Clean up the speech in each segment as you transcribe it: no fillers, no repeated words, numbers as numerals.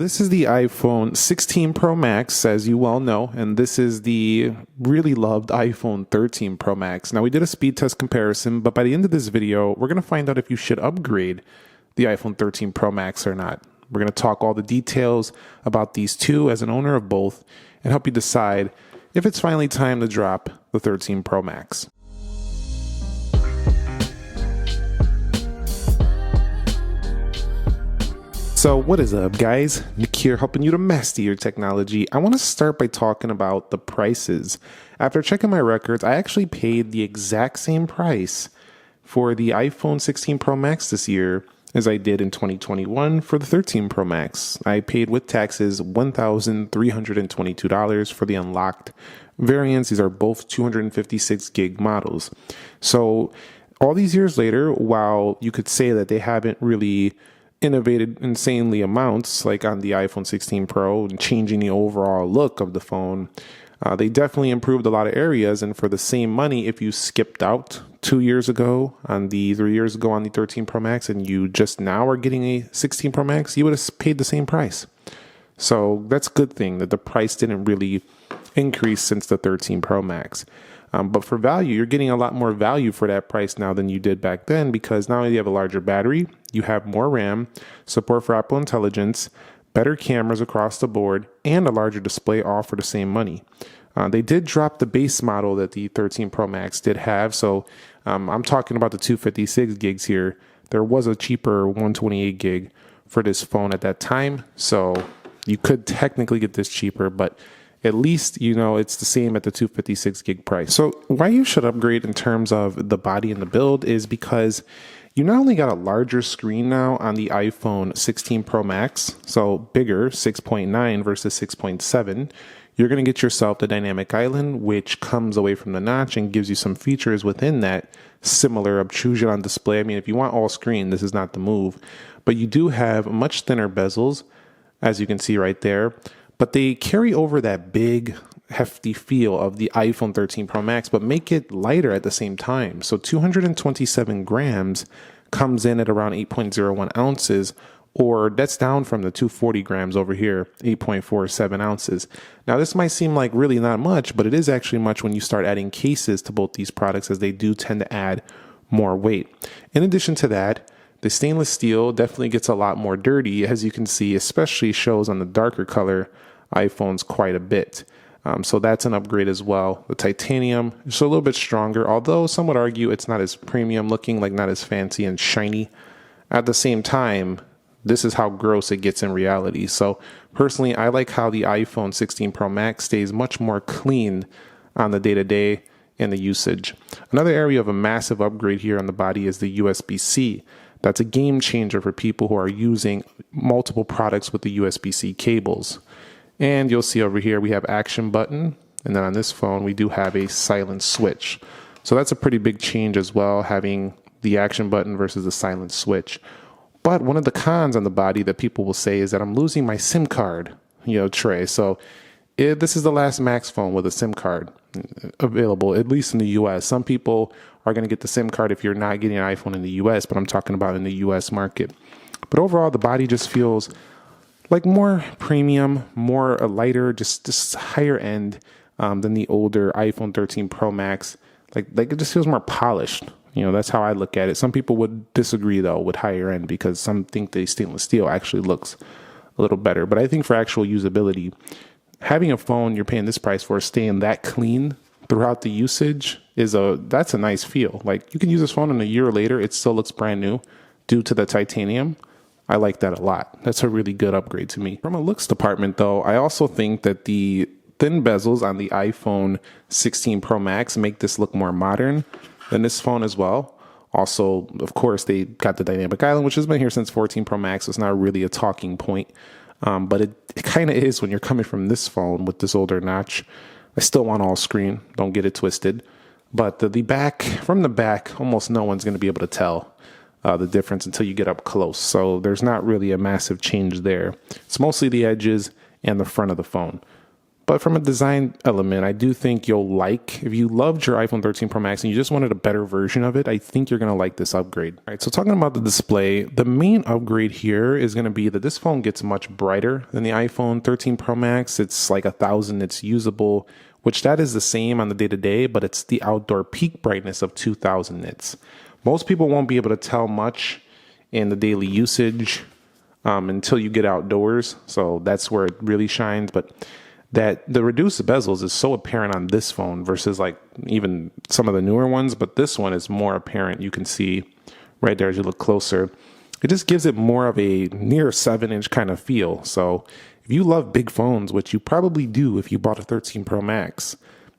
This is the iPhone 16 Pro Max, as you well know, and this is the really loved iPhone 13 Pro Max. Now, we did a speed test comparison, but by the end of this video, we're going to find out if you should upgrade the iPhone 13 Pro Max or not. We're going to talk all the details about these two as an owner of both and help you decide if it's finally time to drop the 13 Pro Max. So what is up, guys? Nick here, helping you to master your technology. I want to start by talking about the prices. After checking my records, I actually paid the exact same price for the iPhone 16 Pro Max this year as I did in 2021 for the 13 Pro Max. I paid with taxes $1,322 for the unlocked variants. These are both 256 gig models. So all these years later, while you could say that they haven't really innovated insanely amounts like on the iPhone 16 Pro and changing the overall look of the phone, they definitely improved a lot of areas. And for the same money, if you skipped out 3 years ago on the 13 Pro Max and you just now are getting a 16 Pro Max, you would have paid the same price. So that's a good thing that the price didn't really increase since the 13 Pro Max. But for value, you're getting a lot more value for that price now than you did back then, because not only do you have a larger battery, you have more RAM, support for Apple Intelligence, better cameras across the board, and a larger display, all for the same money. They did drop the base model that the 13 Pro Max did have. So I'm talking about the 256 gigs here. There was a cheaper 128 gig for this phone at that time. So you could technically get this cheaper, but at least, you know, it's the same at the 256 gig price. So why you should upgrade in terms of the body and the build is because you not only got a larger screen now on the iPhone 16 Pro Max, so bigger, 6.9 versus 6.7. You're going to get yourself the dynamic island, which comes away from the notch and gives you some features within that similar obtrusion on display. I mean, if you want all screen, this is not the move. But you do have much thinner bezels, as you can see right there. But they carry over that big, hefty feel of the iPhone 13 Pro Max, but make it lighter at the same time. So 227 grams comes in at around 8.01 ounces, or that's down from the 240 grams over here, 8.47 ounces. Now, this might seem like really not much, but it is actually much when you start adding cases to both these products, as they do tend to add more weight. In addition to that, the stainless steel definitely gets a lot more dirty, as you can see, especially shows on the darker color iPhones quite a bit. So that's an upgrade as well. The titanium is a little bit stronger, although some would argue it's not as premium looking, like not as fancy and shiny. At the same time, this is how gross it gets in reality. So personally, I like how the iPhone 16 Pro Max stays much more clean on the day-to-day and the usage. Another area of a massive upgrade here on the body is the USB-C. That's a game changer for people who are using multiple products with the USB-C cables. And you'll see over here, we have action button. And then on this phone, we do have a silent switch. So that's a pretty big change as well, having the action button versus the silent switch. But one of the cons on the body that people will say is that I'm losing my SIM card, tray. So this is the last Max phone with a SIM card available, at least in the US. Some people are going to get the SIM card if you're not getting an iPhone in the US, but I'm talking about in the US market. But overall, the body just feels like more premium, more lighter, just higher end than the older iPhone 13 Pro Max. Like it just feels more polished. That's how I look at it. Some people would disagree though with higher end, because some think the stainless steel actually looks a little better. But I think for actual usability, having a phone you're paying this price for staying that clean throughout the usage that's a nice feel. Like you can use this phone and a year later, it still looks brand new due to the titanium. I like that a lot. That's a really good upgrade to me. From a looks department though, I also think that the thin bezels on the iPhone 16 Pro Max make this look more modern than this phone as well. Also, of course, they got the dynamic island, which has been here since 14 Pro Max. So it's not really a talking point. But it kind of is when you're coming from this phone with this older notch. I still want all screen. Don't get it twisted. But the back, from the back, almost no one's going to be able to tell the difference until you get up close. So there's not really a massive change there. It's mostly the edges and the front of the phone. But from a design element, I do think you'll like, if you loved your iPhone 13 Pro Max and you just wanted a better version of it, I think you're going to like this upgrade. All right, so talking about the display, the main upgrade here is going to be that this phone gets much brighter than the iPhone 13 Pro Max. It's like 1,000 nits usable, which that is the same on the day-to-day, but it's the outdoor peak brightness of 2,000 nits. Most people won't be able to tell much in the daily usage until you get outdoors, so that's where it really shines. But that the reduced bezels is so apparent on this phone versus like even some of the newer ones, but this one is more apparent. You can see right there as you look closer. It just gives it more of a near 7-inch kind of feel. So if you love big phones, which you probably do if you bought a 13 Pro Max,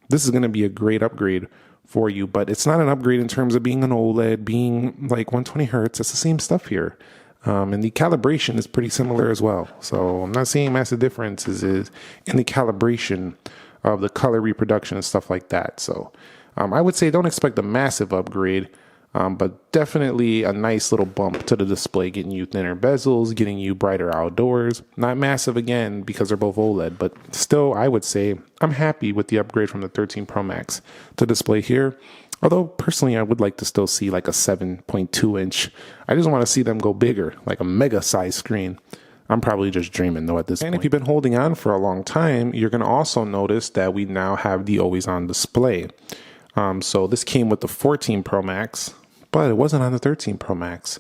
this is going to be a great upgrade for you. But it's not an upgrade in terms of being an OLED, being like 120 hertz. It's the same stuff here. And the calibration is pretty similar as well. So I'm not seeing massive differences in the calibration of the color reproduction and stuff like that. So I would say don't expect a massive upgrade, but definitely a nice little bump to the display, getting you thinner bezels, getting you brighter outdoors. Not massive again because they're both OLED, but still I would say I'm happy with the upgrade from the 13 Pro Max to display here. Although, personally, I would like to still see like a 7.2 inch. I just want to see them go bigger, like a mega size screen. I'm probably just dreaming though at this point. And if you've been holding on for a long time, you're going to also notice that we now have the always on display. So this came with the 14 Pro Max, but it wasn't on the 13 Pro Max.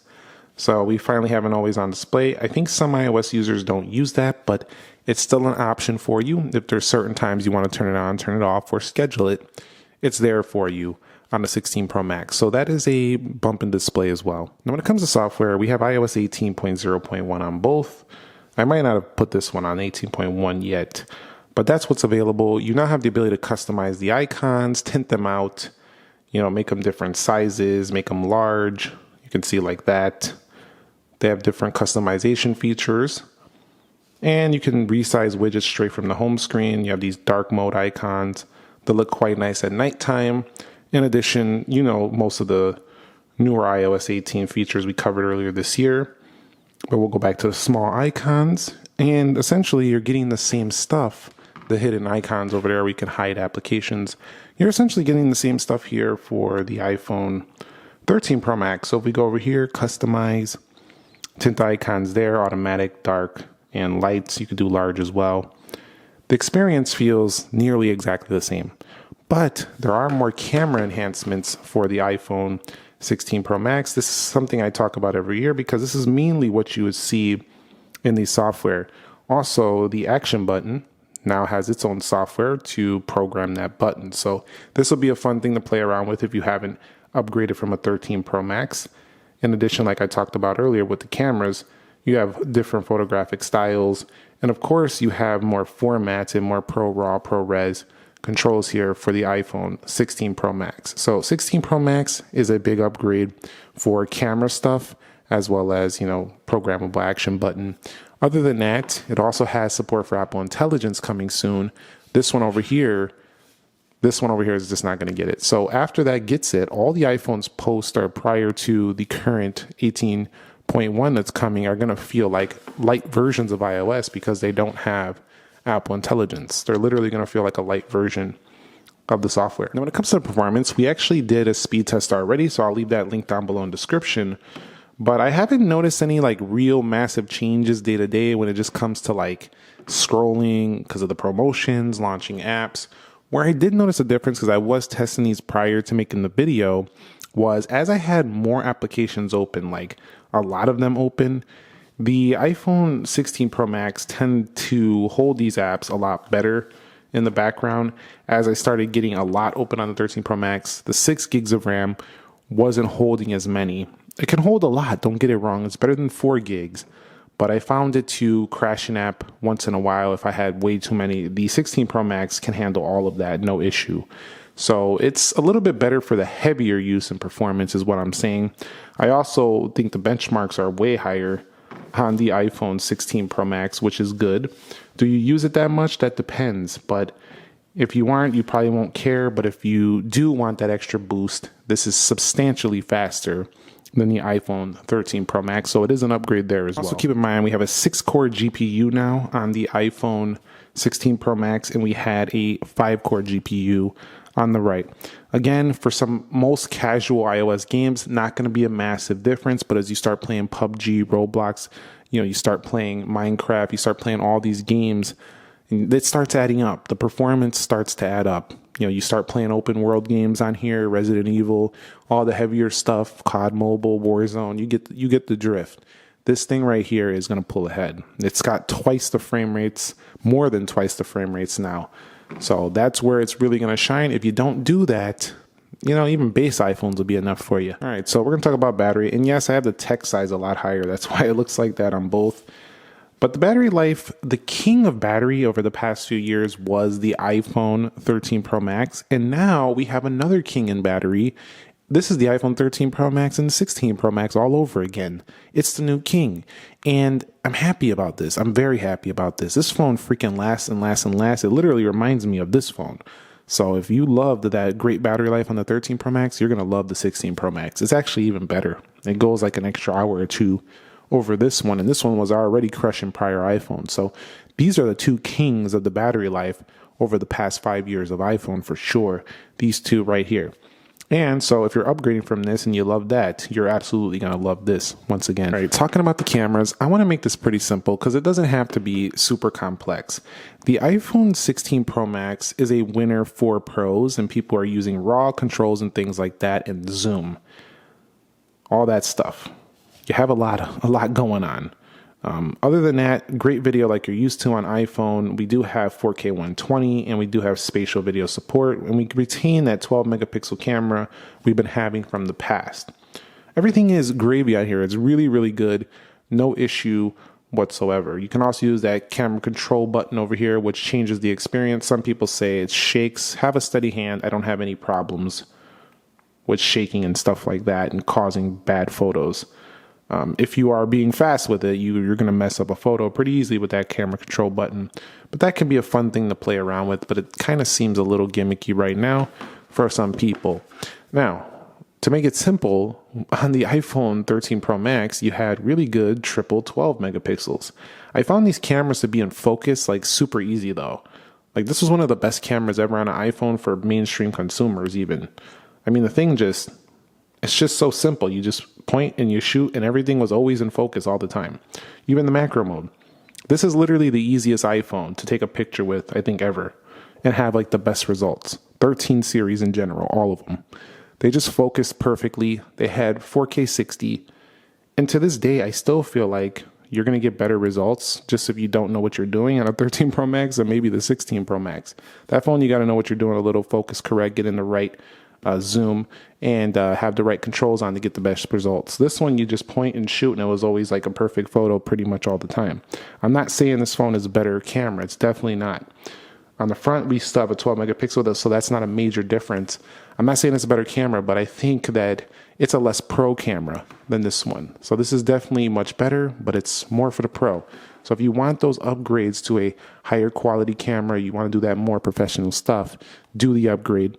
So we finally have an always on display. I think some iOS users don't use that, but it's still an option for you. If there's certain times you want to turn it on, turn it off, or schedule it, it's there for you on the 16 Pro Max. So that is a bump in display as well. Now when it comes to software, we have iOS 18.0.1 on both. I might not have put this one on 18.1 yet, but that's what's available. You now have the ability to customize the icons, tint them out, make them different sizes, make them large. You can see like that. They have different customization features. And you can resize widgets straight from the home screen. You have these dark mode icons that look quite nice at nighttime. In addition, most of the newer iOS 18 features we covered earlier this year, but we'll go back to the small icons, and essentially you're getting the same stuff, the hidden icons over there where you can hide applications. You're essentially getting the same stuff here for the iPhone 13 Pro Max. So if we go over here, customize, tint icons there, automatic, dark, and lights. You can do large as well. The experience feels nearly exactly the same. But there are more camera enhancements for the iPhone 16 Pro Max. This is something I talk about every year because this is mainly what you would see in the software. Also, the action button now has its own software to program that button. So this will be a fun thing to play around with if you haven't upgraded from a 13 Pro Max. In addition, like I talked about earlier with the cameras, you have different photographic styles. And of course, you have more formats and more ProRAW, ProRes controls here for the iPhone 16 Pro Max. So 16 Pro Max is a big upgrade for camera stuff as well as, programmable action button. Other than that, it also has support for Apple Intelligence coming soon. This one over here is just not going to get it. So after that gets it, all the iPhones post or prior to the current 18.1 that's coming are going to feel like light versions of iOS because they don't have Apple Intelligence. They're literally going to feel like a light version of the software. Now, when it comes to performance, we actually did a speed test already, so I'll leave that link down below in the description. But I haven't noticed any like real massive changes day to day when it just comes to like scrolling because of the promotions, launching apps. Where I did notice a difference because I was testing these prior to making the video was as I had more applications open, like a lot of them open, the iPhone 16 Pro Max tend to hold these apps a lot better in the background. As I started getting a lot open on the 13 Pro Max, the 6 gigs of RAM wasn't holding as many. It can hold a lot, don't get it wrong. It's better than 4 gigs. But I found it to crash an app once in a while if I had way too many. The 16 Pro Max can handle all of that, no issue. So it's a little bit better for the heavier use and performance is what I'm saying. I also think the benchmarks are way higher on the iPhone 16 Pro Max, which is good. Do you use it that much? That depends. But if you aren't, you probably won't care. But if you do want that extra boost, this is substantially faster than the iPhone 13 Pro Max, so it is an upgrade there as well. Also keep in mind, we have a 6-core GPU now on the iPhone 16 Pro Max, and we had a 5-core GPU on the right. Again, for some most casual iOS games, not going to be a massive difference, but as you start playing PUBG, Roblox, you start playing Minecraft, you start playing all these games, and it starts adding up. The performance starts to add up. You start playing open world games on here, Resident Evil, all the heavier stuff, COD Mobile, Warzone. You get the drift. This thing right here is going to pull ahead. It's got twice the frame rates, more than twice the frame rates now. So that's where it's really going to shine. If you don't do that, even base iPhones will be enough for you. All right, so we're going to talk about battery. And yes, I have the text size a lot higher. That's why it looks like that on both. But the battery life, the king of battery over the past few years was the iPhone 13 Pro Max. And now we have another king in battery. This is the iPhone 13 Pro Max and the 16 Pro Max all over again. It's the new king. And I'm happy about this. I'm very happy about this. This phone freaking lasts and lasts and lasts. It literally reminds me of this phone. So if you loved that great battery life on the 13 Pro Max, you're going to love the 16 Pro Max. It's actually even better. It goes like an extra hour or two over this one, and this one was already crushing prior iPhones. So these are the two kings of the battery life over the past 5 years of iPhone for sure. These two right here. And so if you're upgrading from this and you love that, you're absolutely going to love this once again. All right, talking about the cameras, I want to make this pretty simple because it doesn't have to be super complex. The iPhone 16 Pro Max is a winner for pros, and people are using RAW controls and things like that, and zoom, all that stuff. You have a lot going on. Other than that, great video like you're used to on iPhone. We do have 4K 120, and we do have spatial video support, and we retain that 12 megapixel camera we've been having from the past. Everything is gravy out here. It's really, really good. No issue whatsoever. You can also use that camera control button over here, which changes the experience. Some people say it shakes. Have a steady hand. I don't have any problems with shaking and stuff like that and causing bad photos. If you are being fast with it, you're going to mess up a photo pretty easily with that camera control button. But that can be a fun thing to play around with, but it kind of seems a little gimmicky right now for some people. Now, to make it simple, on the iPhone 13 Pro Max, you had really good triple 12 megapixels. I found these cameras to be in focus like super easy though. Like this was one of the best cameras ever on an iPhone for mainstream consumers even. I mean, the thing it's just so simple. You just point and you shoot, and everything was always in focus all the time. Even the macro mode. This is literally the easiest iPhone to take a picture with, I think, ever, and have like the best results. 13 series in general, all of them. They just focused perfectly. They had 4K 60. And to this day, I still feel like you're going to get better results just if you don't know what you're doing on a 13 Pro Max and maybe the 16 Pro Max. That phone, you got to know what you're doing a little, focus correct, get in the right zoom, and have the right controls on to get the best results. This one, you just point and shoot, and it was always like a perfect photo pretty much all the time. I'm not saying this phone is a better camera. It's definitely not. On the front, we still have a 12 megapixel, so that's not a major difference. I'm not saying it's a better camera, but I think that it's a less pro camera than this one. So this is definitely much better, but it's more for the pro. So if you want those upgrades to a higher quality camera, you want to do that more professional stuff, do the upgrade.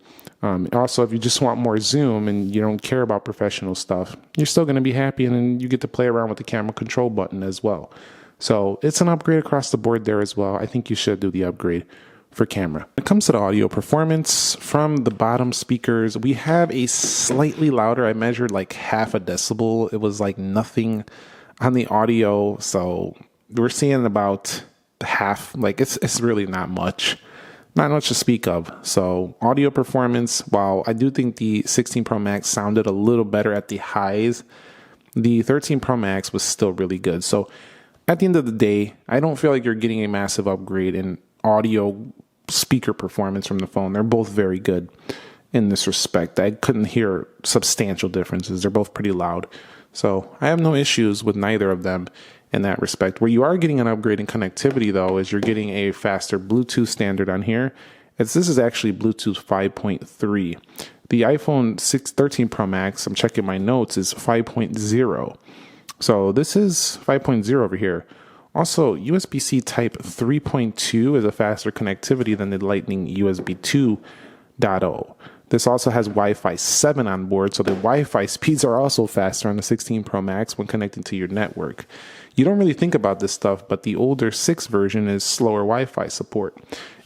Also, if you just want more zoom and you don't care about professional stuff, you're still going to be happy, and then you get to play around with the camera control button as well. So it's an upgrade across the board there as well. I think you should do the upgrade for camera. When it comes to the audio performance, from the bottom speakers, we have a slightly louder. I measured like half a decibel. It was like nothing on the audio. So we're seeing about half, like it's really not much. Not much to speak of. So audio performance, while I do think the 16 Pro Max sounded a little better at the highs, the 13 Pro Max was still really good. So at the end of the day, I don't feel like you're getting a massive upgrade in audio speaker performance from the phone. They're both very good in this respect. I couldn't hear substantial differences. They're both pretty loud. So I have no issues with neither of them in that respect. Where you are getting an upgrade in connectivity, though, is you're getting a faster Bluetooth standard on here. This is actually Bluetooth 5.3. The iPhone 13 Pro Max, I'm checking my notes, is 5.0. So this is 5.0 over here. Also, USB-C Type 3.2 is a faster connectivity than the Lightning USB 2.0. This also has Wi-Fi 7 on board, so the Wi-Fi speeds are also faster on the 16 Pro Max when connecting to your network. You don't really think about this stuff, but the older 6 version is slower Wi-Fi support.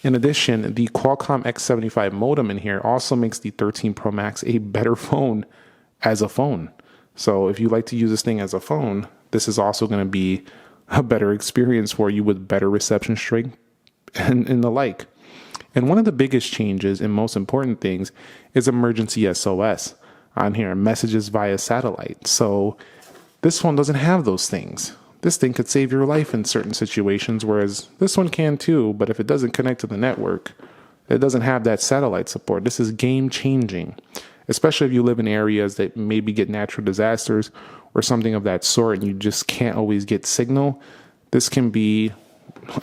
In addition, the Qualcomm X75 modem in here also makes the 13 Pro Max a better phone as a phone. So if you like to use this thing as a phone, this is also going to be a better experience for you with better reception strength and the like. And one of the biggest changes and most important things is emergency SOS on here, messages via satellite. So this one doesn't have those things. This thing could save your life in certain situations, whereas this one can too, but if it doesn't connect to the network, it doesn't have that satellite support. This is game changing, especially if you live in areas that maybe get natural disasters or something of that sort and you just can't always get signal. This can be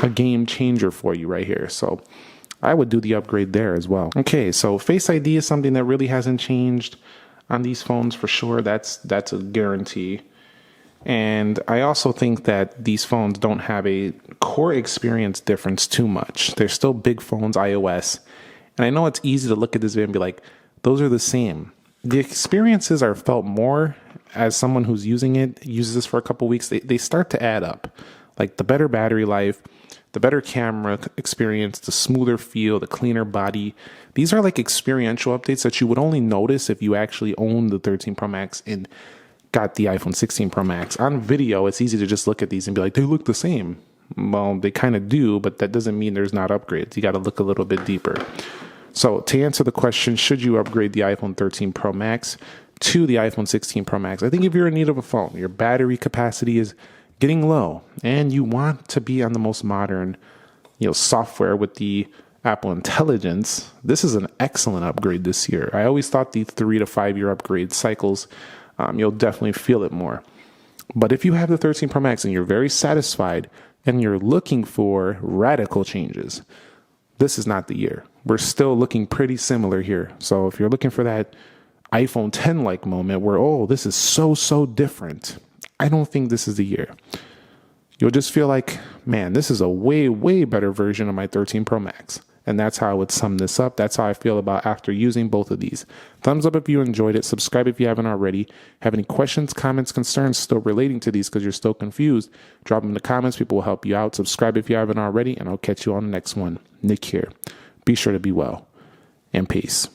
a game changer for you right here. So I would do the upgrade there as well. Okay, so Face ID is something that really hasn't changed on these phones for sure. That's a guarantee. And I also think that these phones don't have a core experience difference too much. They're still big phones, iOS. And I know it's easy to look at this video and be like, those are the same. The experiences are felt more as someone who's using it, uses this for a couple weeks, they start to add up. Like the better battery life, the better camera experience, the smoother feel, the cleaner body. These are like experiential updates that you would only notice if you actually own the 13 Pro Max and got the iPhone 16 Pro Max. On video, it's easy to just look at these and be like, they look the same. Well, they kind of do, but that doesn't mean there's not upgrades. You got to look a little bit deeper. So to answer the question, should you upgrade the iPhone 13 Pro Max to the iPhone 16 Pro Max? I think if you're in need of a phone, your battery capacity is getting low, and you want to be on the most modern, software with the Apple Intelligence, this is an excellent upgrade this year. I always thought the 3 to 5 year upgrade cycles, you'll definitely feel it more. But if you have the 13 Pro Max and you're very satisfied and you're looking for radical changes, this is not the year. We're still looking pretty similar here. So if you're looking for that iPhone 10 like moment where, oh, this is so different, I don't think this is the year. You'll just feel like, man, this is a way better version of my 13 Pro Max. And that's how I would sum this up. That's how I feel about after using both of these. Thumbs up if you enjoyed it. Subscribe if you haven't already. Have any questions, comments, concerns still relating to these because you're still confused? Drop them in the comments. People will help you out. Subscribe if you haven't already. And I'll catch you on the next one. Nick here. Be sure to be well. And peace.